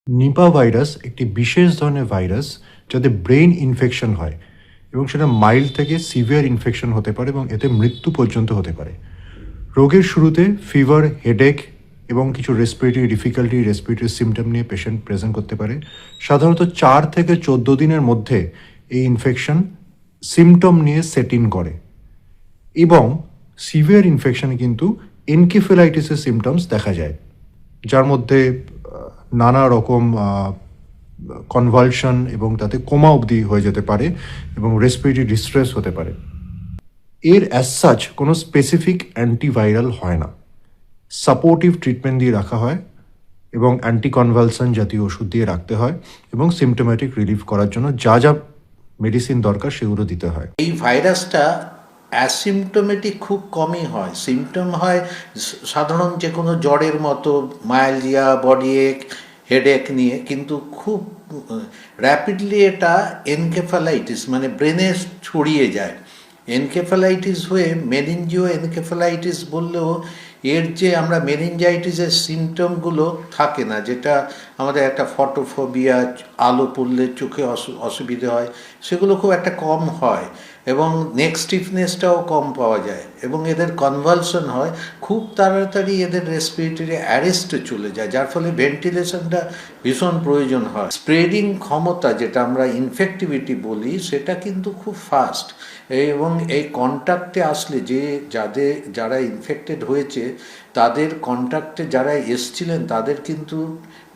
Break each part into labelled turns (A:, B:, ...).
A: Nipah virus একটি বিশেষ ধরনের ভাইরাস যাতে ব্রেইন ইনফেকশন হয় এবং সেটা মাইল্ড থেকে সিভিয়ার ইনফেকশন হতে পারে এবং এতে মৃত্যু পর্যন্ত হতে পারে। রোগের শুরুতে ফিভার, হেডেক এবং কিছু রেসপিরেটরি সিমটম নিয়ে পেশেন্ট প্রেজেন্ট করতে পারে। সাধারণত 4 থেকে 14 দিনের মধ্যে এই ইনফেকশন সিমটম নিয়ে সেট ইন করে এবং সিভিয়ার ইনফেকশনে কিন্তু এনকেফেলাইটিসের সিমটমস দেখা যায়, যার মধ্যে নানা রকম কনভালশন এবং তাতে কোমা অবধি হয়ে যেতে পারে এবং রেসপিরেটরি ডিস্ট্রেস হতে পারে। এর অ্যাজ সাচ কোনো স্পেসিফিক অ্যান্টিভাইরাল হয় না, সাপোর্টিভ ট্রিটমেন্ট দিয়ে রাখা হয় এবং অ্যান্টিকনভালসেন্ট জাতীয় ওষুধ দিয়ে রাখতে হয় এবং সিমটোম্যাটিক রিলিফ করার জন্য যা যা মেডিসিন দরকার সেগুলো দিতে হয়।
B: এই ভাইরাসটা অ্যাসিমটোমেটিক খুব কমই হয়, সিমটম হয় সাধারণ যে কোনো জ্বরের মতো, মায়ালজিয়া, বডি এক, হেডেক নিয়ে, কিন্তু খুব র্যাপিডলি এটা এনকেফালাইটিস মানে ব্রেনে ছড়িয়ে যায়। এনকেফালাইটিস হয়ে মেনিনজিও এনকেফালাইটিস বললেও এর যে আমরা মেনিনজাইটিসের সিমটমগুলো থাকে না, যেটা আমাদের একটা ফটোফোবিয়া, আলো পড়লে চোখে অসুবিধে হয়, সেগুলো খুব একটা কম হয় এবং নেক স্টিফনেসটাও কম পাওয়া যায় এবং এদের কনভালশন হয় খুব তাড়াতাড়ি, এদের রেসপিরেটরি অ্যারেস্টে চলে যায়, যার ফলে ভেন্টিলেশনটা ভীষণ প্রয়োজন হয়। স্প্রেডিং ক্ষমতা যেটা আমরা ইনফেক্টিভিটি বলি, সেটা কিন্তু খুব ফাস্ট এবং এই কন্ট্যাক্টে আসলে যারা ইনফেক্টেড হয়েছে তাদের কন্ট্যাক্টে যারা এসছিলেন তাদের কিন্তু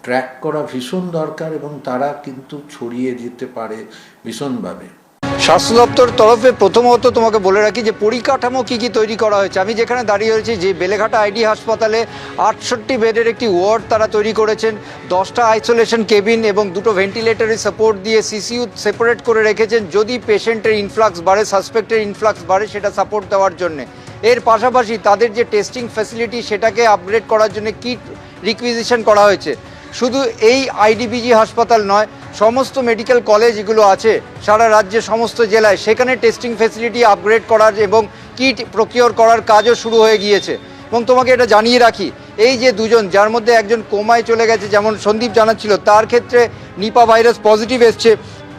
B: ট্র্যাক করা ভীষণ দরকার এবং তারা কিন্তু ছড়িয়ে দিতে পারে ভীষণভাবে।
C: স্বাস্থ্য দপ্তর তরফে প্রথমত তোমাকে বলে রাখি যে পরিকাঠামো কী কী তৈরি করা হয়েছে। আমি যেখানে দাঁড়িয়ে রয়েছি, যে বেলেঘাটা আইডি হাসপাতালে 68 বেডের একটি ওয়ার্ড তারা তৈরি করেছেন, 10টা আইসোলেশন কেবিন এবং 2টো ভেন্টিলেটরি সাপোর্ট দিয়ে সিসিইউ সেপারেট করে রেখেছেন, যদি পেশেন্টের ইনফ্লাক্স বাড়ে, সাসপেক্টের ইনফ্লাক্স বাড়ে, সেটা সাপোর্ট দেওয়ার জন্যে। এর পাশাপাশি তাদের যে টেস্টিং ফ্যাসিলিটি সেটাকে আপগ্রেড করার জন্য কিট রিকুইজিশন করা হয়েছে। শুধু এই আইডিবিজি হাসপাতাল নয়, সমস্ত মেডিকেল কলেজ এগুলো আছে সারা রাজ্যে সমস্ত জেলায়, সেখানে টেস্টিং ফ্যাসিলিটি আপগ্রেড করার এবং কিট প্রকিওর করার কাজও শুরু হয়ে গিয়েছে। এবং তোমাকে এটা জানিয়ে রাখি, এই যে দুজন, যার মধ্যে একজন কোমায় চলে গেছে, যেমন সন্দীপ জানাচ্ছিল, তার ক্ষেত্রে নিপা ভাইরাস পজিটিভ এসছে।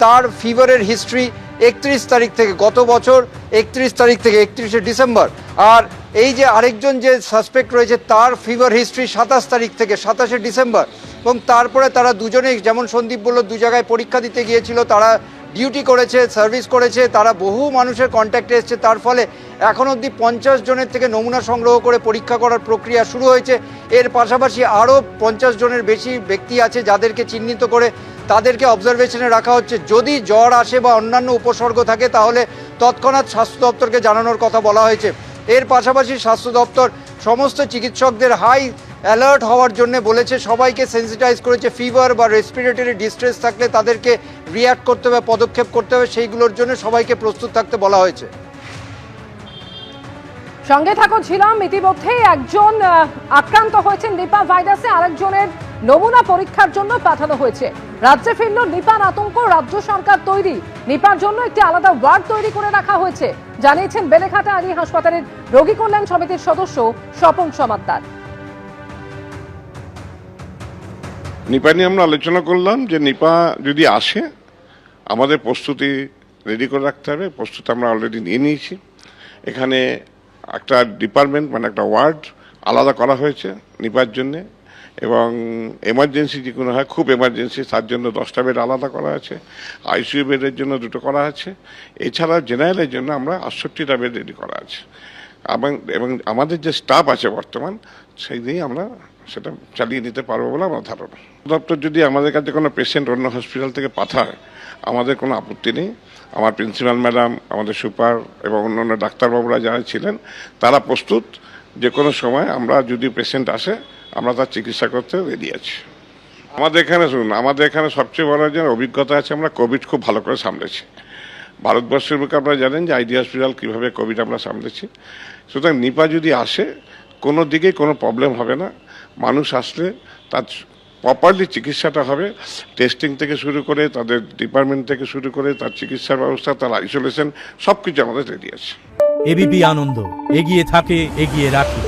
C: তার ফিভারের হিস্ট্রি 31 তারিখ থেকে, গত বছর 31 তারিখ থেকে 31শে ডিসেম্বর। আর এই যে আরেকজন যে সাসপেক্ট রয়েছে, তার ফিভার হিস্ট্রি 27 তারিখ থেকে 27শে ডিসেম্বর। এবং তারপরে তারা দুজনেই, যেমন সন্দীপ বলল, 2 জায়গায় পরীক্ষা দিতে গিয়েছিল, তারা ডিউটি করেছে, সার্ভিস করেছে, তারা বহু মানুষের কন্ট্যাক্টে এসছে। তার ফলে এখন অবধি 50 জনের থেকে নমুনা সংগ্রহ করে পরীক্ষা করার প্রক্রিয়া শুরু হয়েছে। এর পাশাপাশি আরও 50 জনের বেশি ব্যক্তি আছে যাদেরকে চিহ্নিত করে তাদেরকে অবজারভেশনে রাখা হচ্ছে। যদি জ্বর আসে বা অন্যান্য উপসর্গ থাকে তাহলে তৎক্ষণাৎ স্বাস্থ্য দপ্তরকে জানানোর কথা বলা হয়েছে। এর পাশাপাশি স্বাস্থ্য দপ্তর সমস্ত চিকিৎসকদের হাই অ্যালার্ট হওয়ার জন্য বলেছে, সবাইকে সেন্সিটাইজ করেছে। ফিভার বা রেসপিরেটরি ডিস্ট্রেস থাকলে তাদেরকে রিঅ্যাক্ট করতে হবে, পদক্ষেপ করতে হবে, সেইগুলোর জন্য সবাইকে প্রস্তুত থাকতে বলা হয়েছে।
D: সঙ্গে ছিলাম, ইতিমধ্যেই একজন আক্রান্ত হয়েছেন নিপা ভাইরাসে, আরেকজনের নমুনা পরীক্ষার জন্য পাঠানো হয়েছে। রাজ্যে ফিরল নিপার আতঙ্ক, রাজ্য সরকার তৈরি, নিপার জন্য একটি আলাদা ওয়ার্ড তৈরি করে রাখা হয়েছে, জানিয়েছেন বেলেঘাটা আইডি হাসপাতালের রোগী কল্যাণ সমিতির সদস্য স্বপন সমাদ্দার।
E: নিপা নিয়ে আমরা আলোচনা করলাম যে নিপা যদি আসে আমাদের প্রস্তুতি রেডি করে রাখতে হবে। প্রস্তুতি আমরা অলরেডি নিয়ে নিয়েছি। এখানে একটা ডিপার্টমেন্ট মানে একটা ওয়ার্ড আলাদা করা হয়েছে নিপার জন্যে, এবং এমার্জেন্সি যে কোনো হয়, খুব এমার্জেন্সি, তার জন্য 10টা বেড আলাদা করা আছে, আইসিইউ বেডের জন্য 2টো করা আছে। এছাড়া জেনারেলের জন্য আমরা 68টা বেড রেডি করা আছে এবং আমাদের যে স্টাফ আছে বর্তমান, সেই দিয়েই আমরা সেটা চালিয়ে নিতে পারবো বলে আমার ধারণা। দপ্তর যদি আমাদের কাছে কোনো পেশেন্ট অন্য হসপিটাল থেকে পাঠায়, আমাদের কোনো আপত্তি নেই। আমার প্রিন্সিপাল ম্যাডাম, আমাদের সুপার এবং অন্যান্য ডাক্তারবাবুরা যারা ছিলেন, তারা প্রস্তুত। যে কোনো সময় আমরা যদি পেশেন্ট আসে, আমরা তার চিকিৎসা করতে রেডি আছি। আমাদের এখানে শুনুন, আমাদের এখানে সবচেয়ে বড় যে অভিজ্ঞতা আছে, আমরা কোভিড খুব ভালো করে সামলেছি। ভারতবর্ষের বুকে আপনারা জানেন যে আইডি হসপিটাল কীভাবে কোভিড আমরা সামলেছি। সুতরাং নিপা যদি আসে, কোনো দিকেই কোনো প্রবলেম হবে না। মানুষ আসলে তার প্রপারলি চিকিৎসাটা হবে, টেস্টিং থেকে শুরু করে, তাদের ডিপার্টমেন্ট থেকে শুরু করে, তার চিকিৎসার ব্যবস্থা, তার আইসোলেশন, সব কিছু আমাদের রেডি আছে।
F: এবিপি আনন্দ, এগিয়ে থাকে, এগিয়ে রাখে।